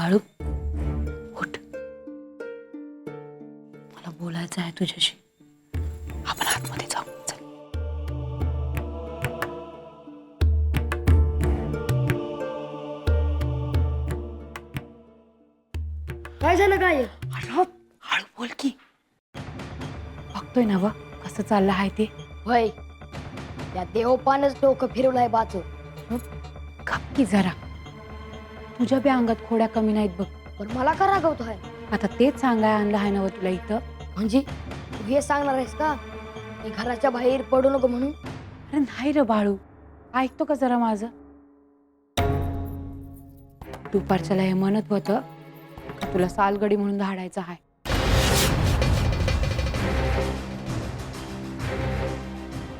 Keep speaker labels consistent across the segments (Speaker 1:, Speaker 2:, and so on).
Speaker 1: बाळू उठ, मला बोलायचं आहे तुझ्याशी. आपण आतमध्ये जाऊ. चल.
Speaker 2: काय झालं काय?
Speaker 1: हळू हळू बोल की. बघतोय ना व कसं चाललं आहे ते.
Speaker 2: होय, त्या देवपानच डोकं फिरवलंय बाचो.
Speaker 1: गप की जरा. तुझ्या बी अंगात खोड्या कमी नाहीत बघ.
Speaker 2: पण मला का रागवतोय?
Speaker 1: आता तेच सांगाय आणलं आहे ना व तुला इथं.
Speaker 2: म्हणजे तू हे सांगणार आहेस का की घराच्या बाहेर पडू नको म्हणून?
Speaker 1: अरे नाही रे बाळू, ऐकतो का जरा माझं. दुपारच्याला हे म्हणत होतं का तुला सालगडी म्हणून धाडायचं आहे.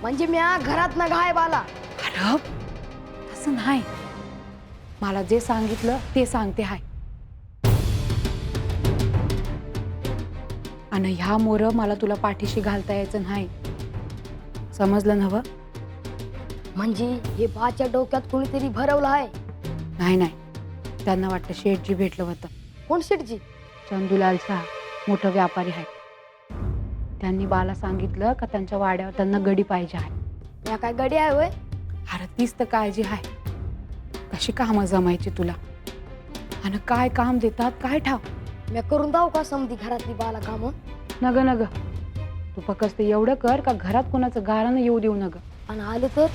Speaker 2: म्हणजे म्या घरात ना गायब आला?
Speaker 1: अरे तसं नाही, मला जे सांगितलं ते सांगते हाय. आणि ह्या मोर मला तुला पाठीशी घालता यायचं नाही, समजलं ना व?
Speaker 2: म्हणजे हे बाच्या डोक्यात कोणीतरी भरवलं आहे?
Speaker 1: नाही नाही, त्यांना वाटतं शेठजी भेटलं होतं.
Speaker 2: कोण शेठजी?
Speaker 1: चंदूलाल शाह मोठं व्यापारी आहे. त्यांनी बाला सांगितलं का त्यांच्या वाड्यावर त्यांना गडी पाहिजे आहे.
Speaker 2: या काय गडी आहे होय?
Speaker 1: अरे तीच तर काळजी आहे. कशी कामं जमायची तुला आणि काय काम देतात काय ठाव.
Speaker 2: मी करून जाऊ का समधी घरातली बाला काम?
Speaker 1: नग नग, तू फक्त एवढं कर का घरात कोणाचं गारानं येऊ देऊ नग.
Speaker 2: आणि आले तर?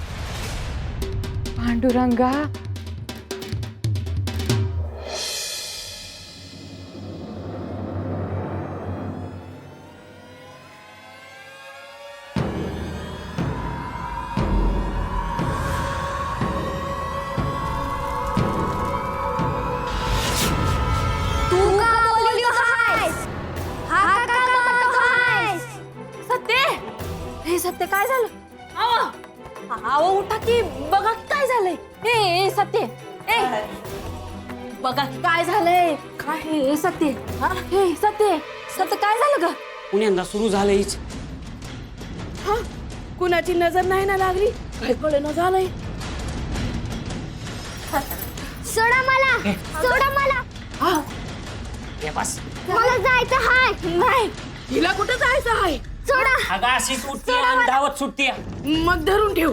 Speaker 1: पांडुरंगा,
Speaker 3: हे सत्य काय झालं? अहो उठा की, बघा की काय झालंय. ए सत्य, ए बघा की काय झालंय. काय हे सत्य? हे सत्य, सत्य काय झालं ग?
Speaker 4: पुण्यांदा सुरू झालंयच.
Speaker 3: कुणाची नजर नाही ना लागली, काय कळेना झालंय.
Speaker 5: सोडा मला, सोडा मला.
Speaker 4: हे बस.
Speaker 5: मला जायचं हाय.
Speaker 3: नाही, हिला कुठं जायचं आहे?
Speaker 5: सोडा.
Speaker 4: अगं अशी सुटती आणि धावत सुटती.
Speaker 3: मग धरून ठेव,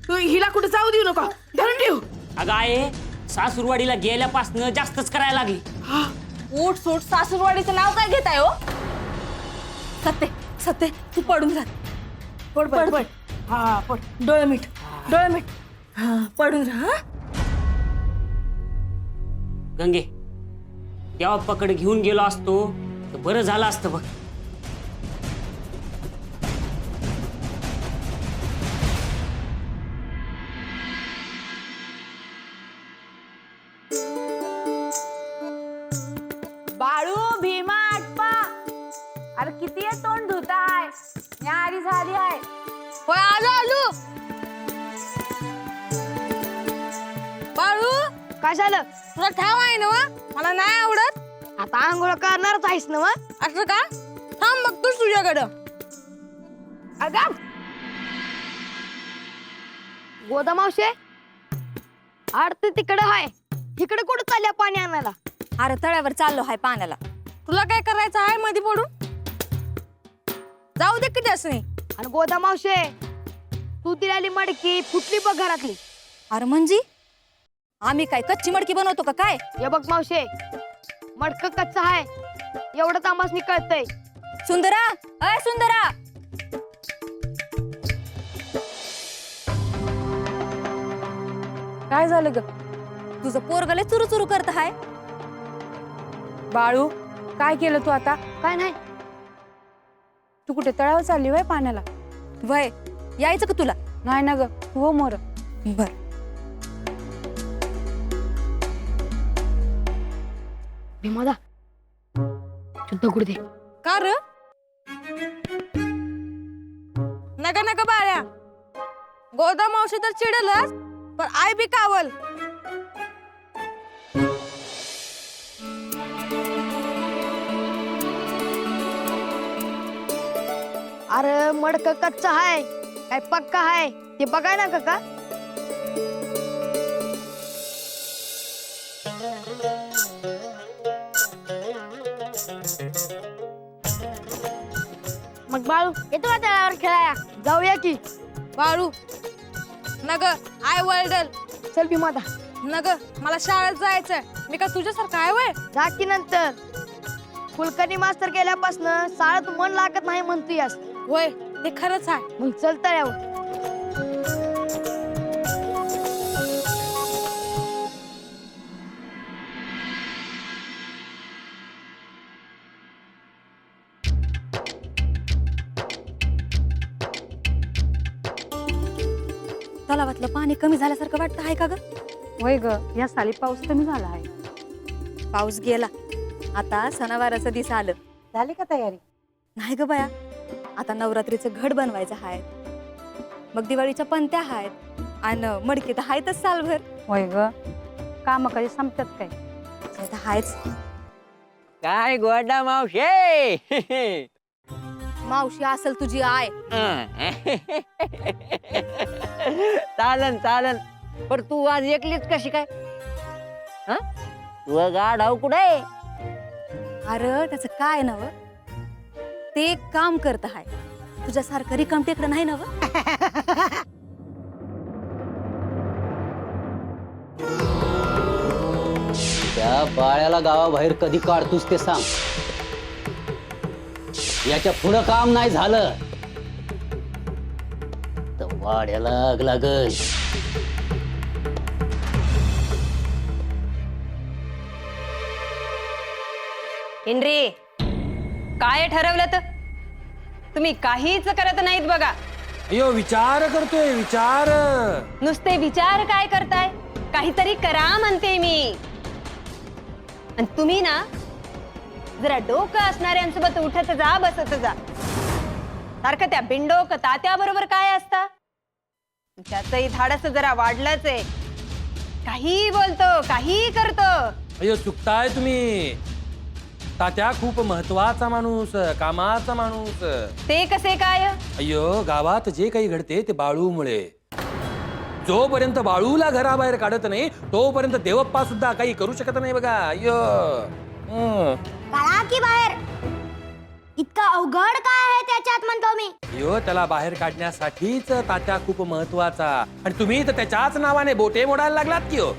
Speaker 3: तू हिला कुठं जाऊ देऊ नका, धरून ठेव.
Speaker 4: अगं आहे सासूरवाडीला गेल्यापासनं जास्तच करायला लागली.
Speaker 3: उठ सोट सासूरवाडीचं नाव काय घेताय हो? सत्य सत्य, तू पडून राह. पड पड पड. हा पड, डोळे मीठ, डोळे मीठ. हा पडून राहा.
Speaker 4: गंगे, देवाप्पाकडे घेऊन गेलो असतो तर बरं झालं असतं बघ.
Speaker 3: बाळू, भीमा, आटपा. अरे किती आहे तोंड धुताय? न्यारी झाली आहे. होय आलो आलो. बाळू,
Speaker 2: काय झालं?
Speaker 3: तुला ठाव आहे ना? मला नाही आवडत.
Speaker 2: आता आंघोळ करणारच आहेस ना?
Speaker 3: असं का? थांब बघतोस तुझ्याकडं. अगं
Speaker 2: गोदा मावशे, आरती तिकडे आहे, इकडे कुठं चालल्या पाणी आणायला?
Speaker 3: अरे तळ्यावर चाललो हाय पाण्याला. तुला काय करायचं आहे मध्ये पडून? जाऊ दे किती असं नाही.
Speaker 2: आणि गोदा मावशे, तू दिलेली मडकी फुटली बघ घरातली.
Speaker 3: अरे म्हणजे आम्ही काय कच्ची मडकी बनवतो का काय?
Speaker 2: हे बघ मावशे, मडक कच्चा आहे एवढं आम्हाला कळतंय.
Speaker 3: सुंदरा, अय सुंदरा.
Speaker 1: काय झालं ग?
Speaker 3: तुझं पोरगले चुरू चुरू करत हाय.
Speaker 1: बाळू, काय केलं तू आता?
Speaker 2: काय नाही.
Speaker 1: तू कुठे तळावर चालली वय पाण्याला?
Speaker 3: वय यायचं का तुला?
Speaker 1: नाही ना ग, तू हो मोर.
Speaker 3: बर.
Speaker 2: भीमादा, दगड दे.
Speaker 3: का र? नका नका बाळ्या, गोदा मावशी तर चिडलच, पण आई बी कावल.
Speaker 2: अरे मडक कच्चा आहे काय पक्का आहे ते बघाय ना काका. मग बाळू येतो का तळ्यावर खेळायला? जाऊया की.
Speaker 3: बाळू नग आय वर्डल
Speaker 2: चल भीमा आता.
Speaker 3: नग मला शाळेत जायचंय. मी का तुझ्यासारखं आहे वय?
Speaker 2: जा की नंतर. कुलकर्णी मास्तर गेल्यापासून शाळेत मन लागत नाही म्हणतोयस.
Speaker 3: होय ते खरंच आहे.
Speaker 2: मग चल तळ्यावर.
Speaker 3: तलावातलं पाणी कमी झाल्यासारखं वाटतं आहे का ग?
Speaker 1: होय ग, या साली पाऊस कमी झाला आहे.
Speaker 3: पाऊस गेला, आता सणावाराचं दिस आलं.
Speaker 1: झाली का तयारी?
Speaker 3: नाही ग बाया, आता नवरात्रीचं घट बनवायचं आहे, मग दिवाळीच्या पंत्या आहेत आणि मडकी तर आहेतच सालभर.
Speaker 1: होय ग, काम कधी संपतात काय?
Speaker 3: ते तर आहेच.
Speaker 6: काय गोडा मावशे.
Speaker 3: मावशी असेल तुझी आय.
Speaker 6: चालन चालन, पण तू आज एकलीच कशी काय? तू गाढव कुठे?
Speaker 3: अरे त्याचं काय नव, ते एक काम करत आहे, तुझ्यासारखं रिकाम टेकडं नाही नव.
Speaker 7: त्या बाळ्याला गावाबाहेर कधी काढतोस ते सांग. याच्या पुढं काम नाही झालं तर वाड्याला आग लागल.
Speaker 8: हेनरी, काय ठरवलं तर तुम्ही काहीच करत नाहीत बघा.
Speaker 9: अयो विचार करतोय विचार.
Speaker 8: नुसते विचार काय करताय? काहीतरी करा म्हणते मी. आणि तुम्ही ना जरा डोकं असणाऱ्यांसोबत उठत जा, बसत जा. सारखं त्या बिंडोक तात्या बरोबर काय असता? त्याचंही धाडस जरा वाढलंच आहे. काही बोलतो, काही करतो.
Speaker 9: अयो चुकताय तुम्ही. तात्या खूप महत्वाचा माणूस, कामाचा माणूस.
Speaker 8: ते कसे काय?
Speaker 9: अयो गावात जे काही घडते ते बाळूमुळे. जोपर्यंत बाळूला घराबाहेर काढत नाही तोपर्यंत देवप्पा सुद्धा काही करू शकत नाही बघा. अयो
Speaker 5: काढा की बाहेर. इतका अवघड काय आहे त्याच्यात म्हणतो मी.
Speaker 9: अयो त्याला बाहेर काढण्यासाठीच तात्या खूप महत्वाचा. आणि तुम्ही तर त्याच्याच नावाने बोटे मोडायला लागलात की हो.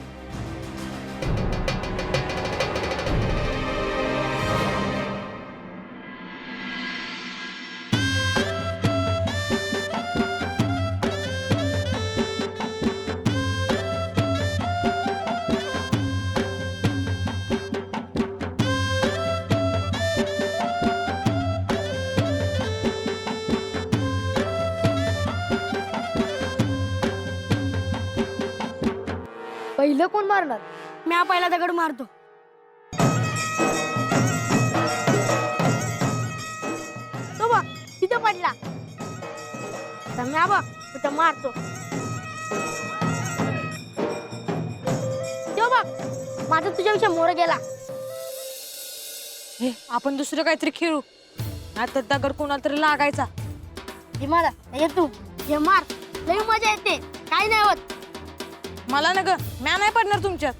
Speaker 2: पहिलं कोण मारणार? मी पहिला दगड मारतो. तो बघ तिथं पडला. तर मी बघ तिथं मारतो. तो बघ माझा तुझ्यापेक्षा मोर गेला.
Speaker 3: हे आपण दुसरं काहीतरी खेळू, आता दगड कोणाला तरी लागायचा.
Speaker 2: हे मला ये तू हे मार. लई मजा येते. काही नाही होत.
Speaker 3: मला ना ग, म्या नाही पडणार तुमच्यात.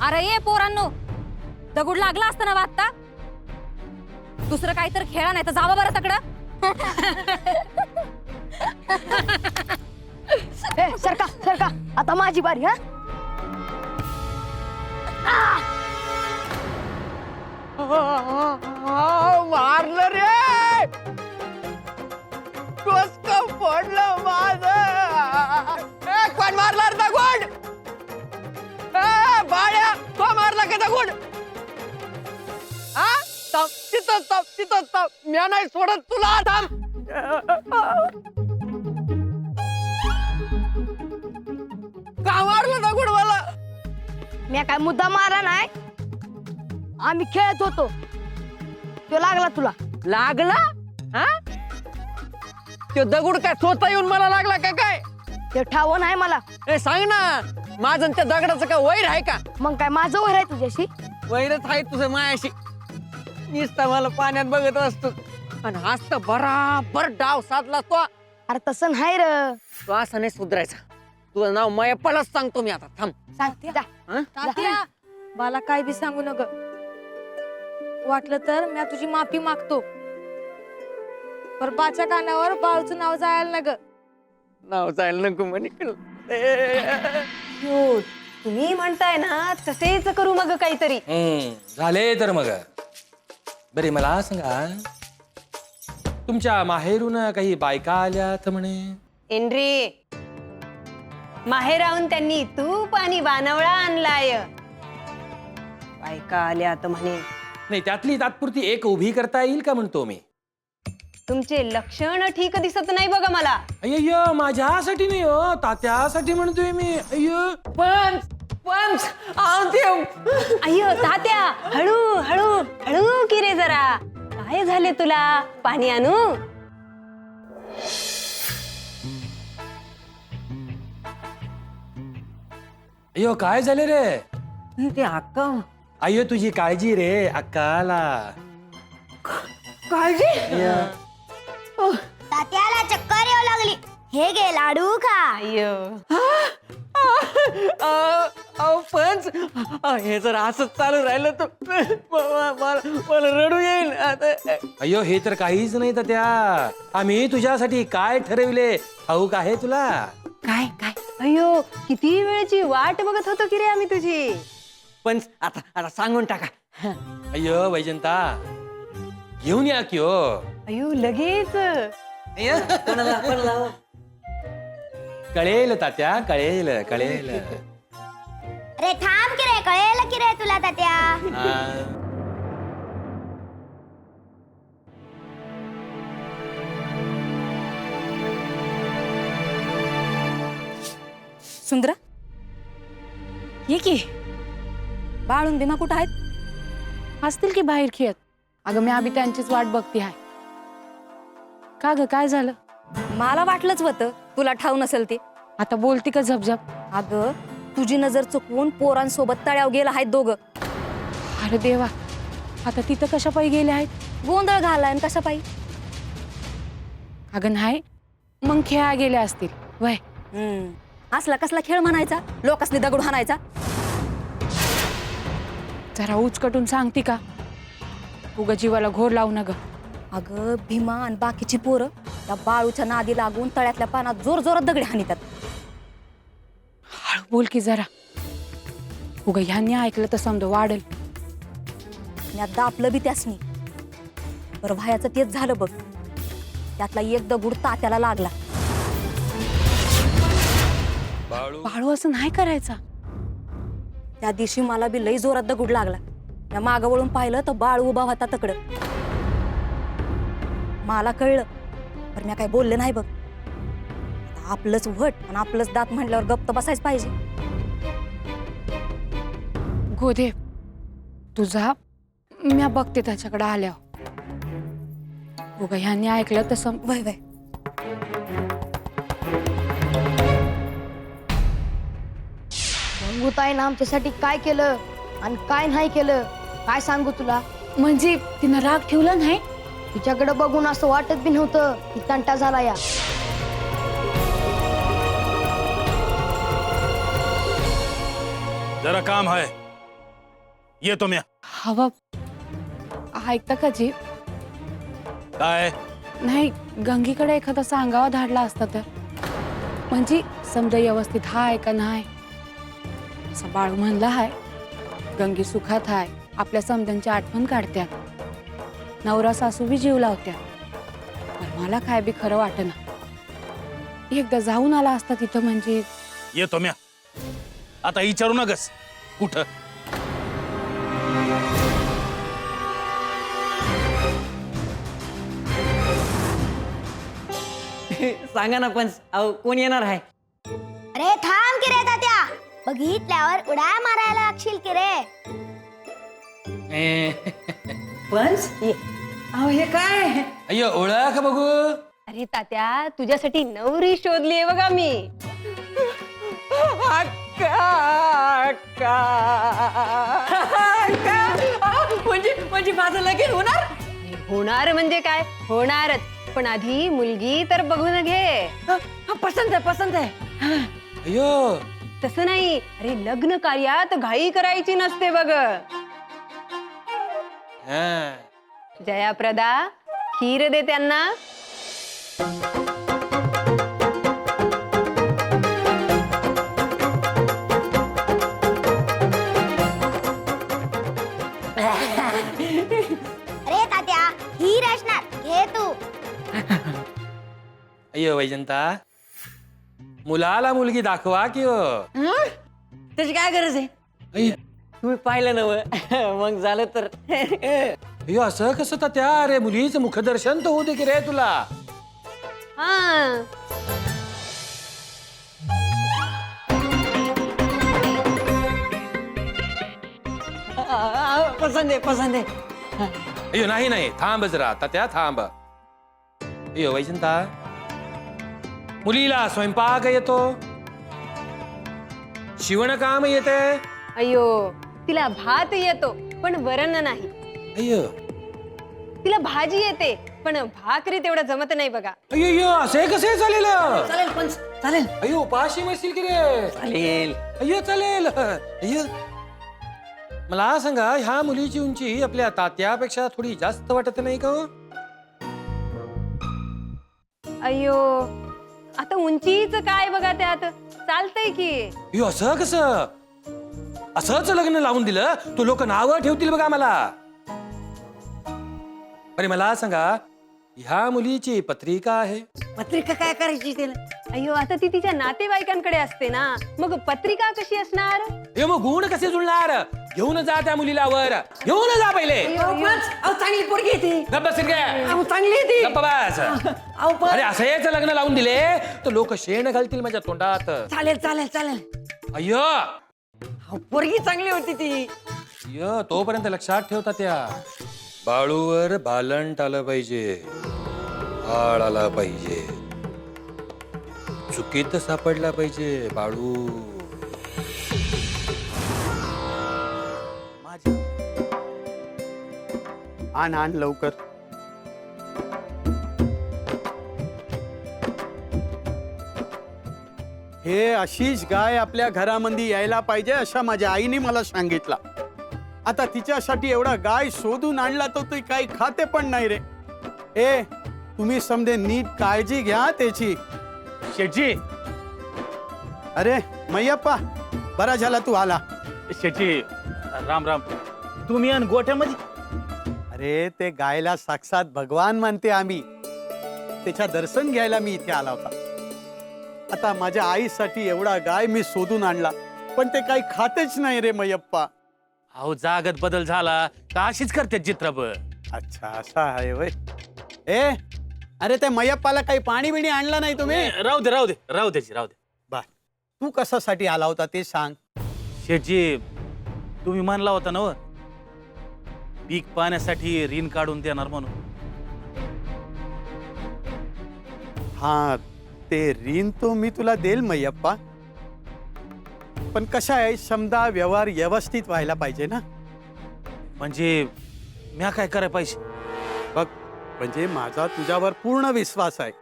Speaker 3: अरे ये पोरांनो, दगड लागला असता ना आता. दुसरं काहीतरी खेळा, नाही तर जावा बरं तकडं.
Speaker 2: सरका सरका, आता माझी बारी.
Speaker 6: मारलं रे. डोसकं फोडलं माझं. कोण मारला रे दगड? बाळ्या, तो मारला का दगड? तिथं म्या नाही सोडत तुला. थांब. का मारलं दगड मला?
Speaker 2: मी काय मुद्दा मारा नाही. आम्ही खेळत होतो, तो लागला तुला.
Speaker 6: लागला? हा? तो दगड काय स्वतः येऊन मला लागला का काय?
Speaker 2: ते ठाव नाही मला.
Speaker 6: ए सांग ना, माझं आणि त्या दगडाचं का वैर आहे का?
Speaker 2: मग काय माझं वर आहे तुझ्याशी?
Speaker 6: वैरच आहे तुझं मायाशी. नुसता मला पाण्यात बघत असतो आणि हाच तर बराबर डाव साधला तो.
Speaker 2: अरे तसं नाही र.
Speaker 6: तो असं नाही सुधारायचा. तुझं नाव माया पळच सांगतो मी आता. थांब.
Speaker 2: सांग जा.
Speaker 6: हं?
Speaker 3: तात्या, बाला काय बी सांगू नग. वाटलं तर मी तुझी माफी मागतो, पर बाच्या कानावर बाळूचं नाव जायला नग.
Speaker 6: नाव जायला नको म्हणे.
Speaker 8: हो, तुम्ही म्हणताय ना तसेच करू मग काहीतरी.
Speaker 9: झाले तर मग बरे मला सांगा, तुमच्या माहेरून काही बायका आल्यात म्हणे?
Speaker 8: एनरी, माहेराहून त्यांनी तूप आणि वानवळा आणलाय. बायका आल्या तर म्हणे.
Speaker 9: नाही, त्यातली तात्पुरती एक उभी करता येईल का म्हणतो मी.
Speaker 8: तुमचे लक्षण ठीक दिसत नाही बघा मला.
Speaker 9: अय्यो, माझ्यासाठी नाही हो, तात्यासाठी म्हणतोय मी. अय्यो,
Speaker 6: पंच पंच देव.
Speaker 8: अय्यो तात्या, हळू हळू हळू की रे जरा. काय झाले तुला? पाणी आणू?
Speaker 9: अय्यो, काय झाले रे?
Speaker 6: ते अक्का
Speaker 9: अय्यो, तुझी काळजी रे अक्काला.
Speaker 6: काळजी.
Speaker 5: तात्याला चक्कर येऊ लागली. हे घे लाडू खा.
Speaker 8: अय्यो,
Speaker 6: पंच हे जर असंच चालू राहिलं तर मला रडू येईल आता.
Speaker 9: अय्यो, हे तर काहीच नाही तात्या. आम्ही तुझ्यासाठी काय ठरविले ठाऊक आहे तुला?
Speaker 8: काय काय? अय्यो, किती वेळची वाट बघत होतो की रे आम्ही तुझी.
Speaker 6: पंच आता आता सांगून टाका.
Speaker 9: अय्यो वैजंता, घेऊन या की हो.
Speaker 8: अय्यो, लगेच.
Speaker 9: कळेल तात्या, कळेल कळेल.
Speaker 5: अरे थांब की रे, कळेल की रे तुला तात्या.
Speaker 9: हा.
Speaker 3: सुंदरा, ये की. बाळून भीमा कुठं आहेत?
Speaker 1: असतील की बाहेर खेळत. अगं मी आधी त्यांचीच वाट बघते आहे. का ग, काय झालं?
Speaker 3: मला वाटलंच होतं तुला ठाऊ नसेल ते.
Speaker 1: आता बोलती का झपझप?
Speaker 3: अगं, तुझी नजर चुकवून पोरांसोबत तळ्यावर गेला आहेत दोघं.
Speaker 1: अरे देवा, आता तिथं कशा पायी गेले आहेत?
Speaker 3: गोंधळ घालाय न कशा पायी.
Speaker 1: अगं नाही, मग खेळा गेले असतील. वय,
Speaker 3: असला कसला खेळ म्हणायचा, लोकांनी दगड हाणायचा.
Speaker 1: जरा उचकटून सांगती का? उगा जीवाला घोर लावू ना ग.
Speaker 3: अगं, भीमा आणि बाकीची पोरं त्या बाळूच्या नादी लागून तळ्यातल्या पानात जोर जोरात दगडी हाणीतात.
Speaker 1: हळू बोल की जरा. उगा ह्यांनी ऐकलं तर समजा वाढल.
Speaker 3: आणि आता आपलं बी त्यासनी. बरं, भायाचं तेच झालं बघ. त्यातला एक दगड तात्याला लागला.
Speaker 1: बाळू असं नाही करायचा.
Speaker 3: त्या दिवशी मला बी लई जोरात दगड लागला. त्या मागं वळून पाहिलं तर बाळ उभा होता तकडं. मला कळलं, पण मी काय बोलले नाही बघ. आता आपलंच वट आणि आपलंच दात म्हणल्यावर गप्प बसायच पाहिजे.
Speaker 1: गोदे, तुझा मी बघते त्याच्याकडे आल्यावर. उगा ह्यांनी ऐकलं तर
Speaker 3: वय वय.
Speaker 2: गंगूताईनं आमच्यासाठी काय केलं आणि काय नाही केलं काय सांगू तुला.
Speaker 1: म्हणजे तिनं राग ठेवला नाही.
Speaker 2: तिच्याकडे बघून असं वाटत बी नव्हतं की तंटा झाला या.
Speaker 10: जरा काम है, ये तो मैं.
Speaker 1: हवा ऐकता का जी?
Speaker 10: काय?
Speaker 1: नाही, गंगीकडे एखादा सांगावा धाडला असता तर. म्हणजे समजा व्यवस्थित हाय का नाही. असं बाळू म्हणला हाय, गंगी सुखात हाय, आपल्या समध्यांची आठवण काढत्या, नवरा सासू बी जीव लावत्या. पण मला काय बी खरं वाटेना. एकदा जाऊन आला असता तिथं म्हणजे.
Speaker 10: ये तो मैं. आता विचारू नकस कुठं.
Speaker 6: सांगा ना पंच, अहो कोण येणार आहे?
Speaker 5: अरे थांब की रे तात्या, बघितल्यावर उड्या मारायला लागशील की रे.
Speaker 6: पंच अहो हे काय?
Speaker 9: अय्यो, ओळख बघू.
Speaker 8: अरे तात्या, तुझ्यासाठी नवरी शोधली बघा मी.
Speaker 6: म्हणजे माझं लगीन होणार?
Speaker 8: होणार म्हणजे काय, होणारच. पण आधी मुलगी तर बघून घे.
Speaker 6: पसंत आहे, पसंत आहे.
Speaker 9: अय्यो,
Speaker 8: तसं नाही, अरे लग्न कार्यात घाई करायची नसते बघ.
Speaker 9: हा.
Speaker 8: जयाप्रदा, खीर दे त्यांना.
Speaker 5: अरे तात्या ही असणार घे तू.
Speaker 9: अय्यो वैजंता, मुलाला मुलगी दाखवा की हो.
Speaker 6: त्याची काय गरज आहे
Speaker 9: अय्य,
Speaker 6: तुम्ही पाहिलं नव मग झालं तर.
Speaker 9: अय्यो असं कसं तात्या? अरे मुलीचं मुखदर्शन तर होऊ दे की रे तुला.
Speaker 8: हा,
Speaker 6: पसंत आहे पसंत आहे.
Speaker 9: अय्यो नाही नाही, थांब जरा तात्या, थांब. अय्यो वैजंता, मुलीला स्वयंपाक येतो, शिवणकाम येते.
Speaker 8: अयो, तिला भात येतो पण वरण नाही.
Speaker 9: अय्यो
Speaker 8: तिला भाजी येते पण भाकरी तेवढं जमत नाही बघा.
Speaker 9: अय्यो असे कसे चालेल?
Speaker 6: चालेल पण चालेल.
Speaker 9: अय्यो उपाशी मरशील की रे.
Speaker 6: चालेल.
Speaker 9: अय्यो चालेल. अय्यो मला सांगा, ह्या मुलीची उंची आपल्या तात्यापेक्षा थोडी जास्त वाटत नाही का हो?
Speaker 8: अयो, आता उंचीच काय बघा त्यात, चालतंय की.
Speaker 9: अय्यो असं कसं? असंच लग्न लावून दिलं तो लोक नावं ठेवतील बघा मला. अरे मला सांगा, ह्या मुलीची पत्रिका आहे.
Speaker 6: पत्रिका काय करायची त्याला?
Speaker 8: अयो, आता ती तिच्या नातेवाईकांकडे असते ना, मग पत्रिका कशी असणार?
Speaker 9: हे मग गुण कसे जुळणार? घेऊन जा त्या मुलीला वर, घेऊन जा पहिले.
Speaker 6: चांगली पोरगी येते.
Speaker 9: गप्प बस रे.
Speaker 6: चांगली येते.
Speaker 9: गप्प बस. अरे असेच लग्न लावून दिले तर लोक शेण घालतील माझ्या तोंडात.
Speaker 6: चालेल चालेल चालेल.
Speaker 9: अय्यो
Speaker 6: पोरगी चांगली होती ती.
Speaker 9: अय्यो, तोपर्यंत लक्षात ठेवता त्या बाळूवर भालंट आलं पाहिजे, आळ आला पाहिजे, चुकीत सापडला पाहिजे बाळू.
Speaker 11: आण आण लवकर. हे अशीच गाय आपल्या घरामध्ये यायला पाहिजे अशा माझ्या आईने मला सांगितलं. आता तिच्यासाठी एवढा गाय शोधून आणला तो ती काही खाते पण नाही रे. ए तुम्ही समजे नीट काळजी घ्या त्याची.
Speaker 10: शेटजी,
Speaker 11: अरे मैयप्पा, बरा झाला तू आला.
Speaker 10: शेटजी, राम राम. तुम्ही आणि गोठ्यामध्ये?
Speaker 11: अरे ते गायला साक्षात भगवान मानते आम्ही, त्याच्या दर्शन घ्यायला मी इथे आला होता. आता माझ्या आईसाठी एवढा गाय मी शोधून आणला पण ते काही खातेच नाही रे मैयप्पा.
Speaker 10: अहो, जागत बदल झाला का अशीच करते चित्रपट?
Speaker 11: अच्छा असा आहे वय. ए अरे ते मैयप्पाला काही पाणी बिणी आणलं नाही तुम्ही?
Speaker 10: राहू दे राहू दे राहू दे राहू दे.
Speaker 11: बा तू कशासाठी आला होता ते सांग.
Speaker 10: शेटजी, तुम्ही म्हणला होता ना पीक पाण्यासाठी ऋण काढून देणार म्हणून.
Speaker 11: हा ते ऋण तो मी तुला देईल मैयप्पा, पण कशा आहे समजा व्यवहार व्यवस्थित व्हायला पाहिजे ना.
Speaker 10: म्हणजे म्या काय करायला पाहिजे?
Speaker 11: बघ म्हणजे माझा तुझ्यावर पूर्ण विश्वास आहे,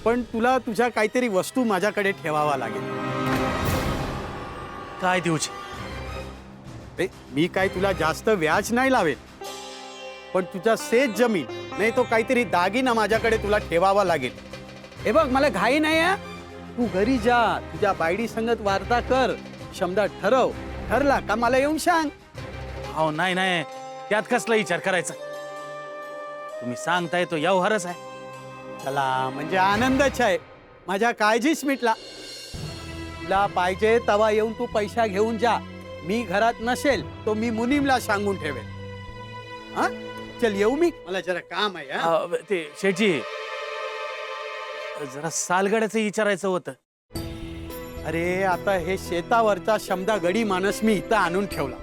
Speaker 11: पण तुला तुझ्या काहीतरी वस्तू माझ्याकडे ठेवावा लागेल.
Speaker 10: काय देऊचे?
Speaker 11: मी काय तुला जास्त व्याज नाही लावेल, पण तुझा शेत जमीन नाही तो काहीतरी दागिना माझ्याकडे तुला ठेवावा लागेल. हे बघ मला घाई नाही आहे, तू घरी जा, तुझ्या बायडी संगत वार्ता कर, समजा ठरला का मला येऊन सांग.
Speaker 10: हो नाही नाही, त्यात कसला विचार करायचा? तुम्ही सांगताय तो व्यवहारच आहे.
Speaker 11: चला म्हणजे आनंदच आहे, माझ्या काळजीच मिटला. तुला पाहिजे तवा येऊन तू पैसा घेऊन जा. मी घरात नसेल तो मी मुनीमला सांगून ठेवेल. हा चल येऊ मी, मला जरा काम आहे. हा?
Speaker 10: ते शेठजी, जरा सालगड्याचं विचारायचं होतं.
Speaker 11: अरे आता हे शेतावरचा समजा गडी माणूस मी इथं आणून ठेवला.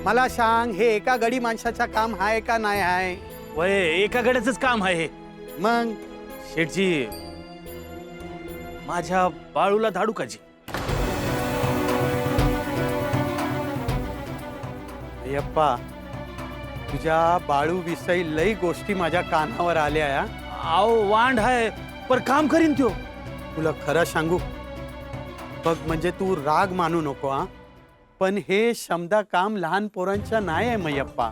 Speaker 11: मला सांग हे एका गडी माणसाचा काम आहे का नाही आहे?
Speaker 10: वय एका गड्याचंच काम आहे हे.
Speaker 11: मग
Speaker 10: शेठजी, माझ्या बाळूला धाडू का जी?
Speaker 11: अय्यप्पा तुझ्या बाळू विषयी लई गोष्टी माझ्या कानावर आल्या.
Speaker 10: आओ वांड आहे पर काम करीन त्यो.
Speaker 11: तुला खरं सांगू बघ म्हणजे तू राग मानू नको हा, पण हे समजा काम लहान पोरांच्या नाही आहे मयप्पा.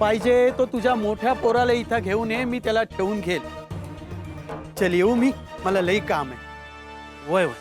Speaker 11: पाहिजे तो तुझ्या मोठ्या पोराला इथं घेऊन ये, मी त्याला ठेवून घेईल. चल येऊ मी, मला लई काम आहे.
Speaker 10: वय वय